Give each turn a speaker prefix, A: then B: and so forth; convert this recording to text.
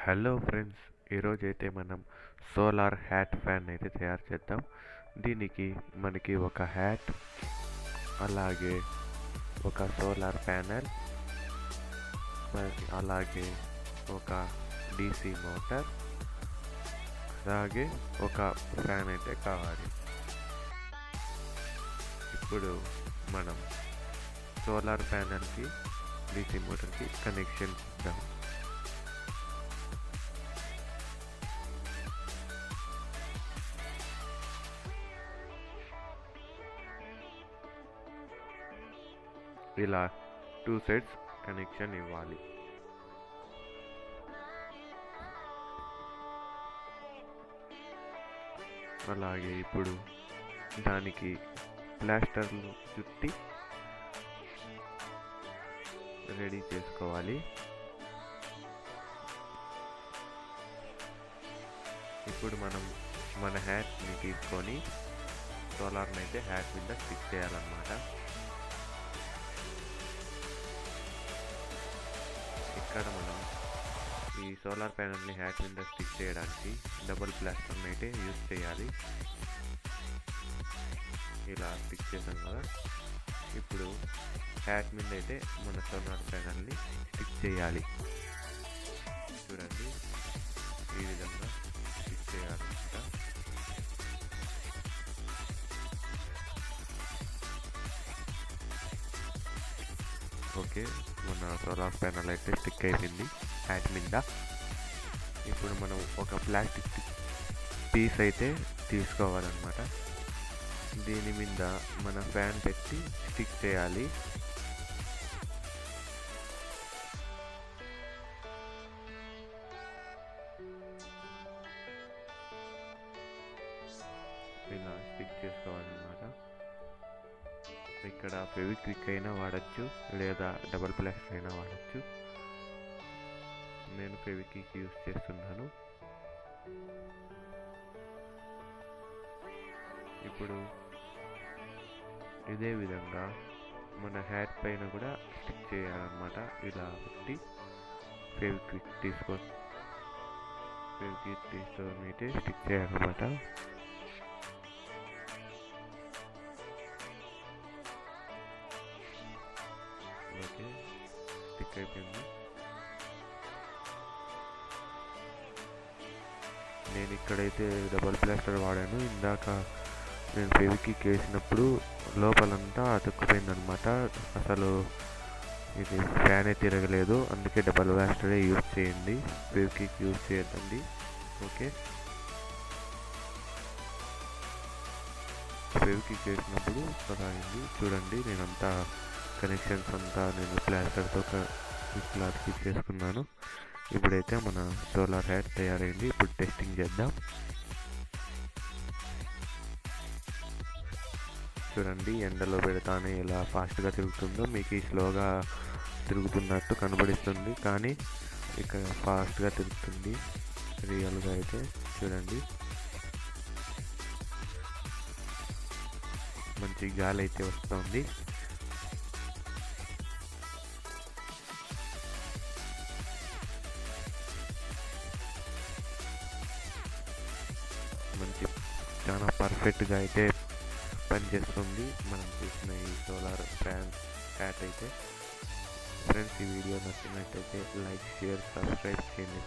A: Hello friends, ఈరోజైతే మనం solar hat fan అయితే తయారు చేద్దాం. దీనికి మనకి ఒక హ్యాట్, అలాగే ఒక సోలార్ ప్యానెల్, అలాగే ఒక డీసీ మోటార్, అలాగే ఒక ఫ్యాన్ అయితే కావాలి. ఇప్పుడు మనం సోలార్ ప్యానెల్కి డీసీ మోటార్కి కనెక్షన్ ఇద్దాం. ఇలా 2 సైడ్స్ కనెక్షన్ ఇవ్వాలి. అలాగే ఇప్పుడు దానికి ప్లాస్టర్లు చుట్టి రెడీ చేసుకోవాలి. ఇప్పుడు మనం మన హ్యాట్ని తీసుకొని సోలార్ని అయితే హ్యాట్ మీద స్టిక్ చేయాలన్నమాట. ఇక్కడ మనం ఈ సోలార్ ప్యానెల్ని హ్యాట్ మీద స్టిక్ చేయడానికి డబుల్ ప్లాస్టర్ని అయితే యూజ్ చేయాలి. ఇలా స్టిక్ చేసాం కదా. ఇప్పుడు హ్యాట్ మీద అయితే మన సోలార్ ప్యానెల్ని స్టిక్ చేయాలి. చూడండి, ఈ విధంగా స్టిక్ చేయాలన్నమాట. ఓకే, మన సోలార్ ప్యానెల్ అయితే స్టిక్ అయిపోయింది హ్యాట్ మీద. ఇప్పుడు మనం ఒక ప్లాస్టిక్ పీస్ అయితే తీసుకోవాలన్నమాట. దీని మీద మన ఫ్యాన్ పెట్టి స్టిక్ చేయాలి. ఇలా స్టిక్ చేసుకోవాలన్నమాట. ఇక్కడ ఫెవిక్విక్ అయినా వాడచ్చు, లేదా డబుల్ ప్లాస్టర్ అయినా వాడచ్చు. నేను ఫెవిక్విక్ యూజ్ చేస్తున్నాను. ఇప్పుడు ఇదే విధంగా మన హ్యాట్ పైన కూడా స్టిక్ చేయాలన్నమాట. ఇలా పెట్టి ఫెవిక్విక్ తీసుకొని అయితే స్టిక్ చేయాలన్నమాట. ఓకే, స్టిక్ అయిపోయింది. నేను ఇక్కడైతే డబుల్ ప్లాస్టర్ వాడాను. ఇందాక నేను ఫెవిక్విక్ వేసినప్పుడు లోపలంతా అతుక్కుపోయిందనమాట. అసలు ఇది ఫ్యానే తిరగలేదు. అందుకే డబుల్ ప్లాస్టరే యూజ్ చేయండి, ఫెవిక్విక్ యూజ్ చేయొద్దండి. ఓకే, ఫెవిక్విక్ వేసినప్పుడు అలా అయింది. చూడండి, నేనంతా కనెక్షన్స్ అంతా నేను ప్లాస్టర్తో క్లాత్కి చేసుకున్నాను. ఇప్పుడైతే మన సోలార్ హ్యాట్ తయారైంది. ఇప్పుడు టెస్టింగ్ చేద్దాం. చూడండి, ఎండలో పెడతానే ఎలా ఫాస్ట్గా తిరుగుతుందో. మీకు స్లోగా తిరుగుతున్నట్టు కనబడిస్తుంది, కానీ ఇక్కడ ఫాస్ట్గా తిరుగుతుంది రియల్గా అయితే. చూడండి, మంచి గాలి అయితే వస్తుంది. మంచి చాలా పర్ఫెక్ట్గా అయితే పనిచేస్తుంది మనం చేసిన ఈ సోలార్ ఫ్యాన్ హ్యాట్ అయితే. ఫ్రెండ్స్, ఈ వీడియో నచ్చినట్టయితే లైక్, షేర్, సబ్స్క్రైబ్ చేయండి.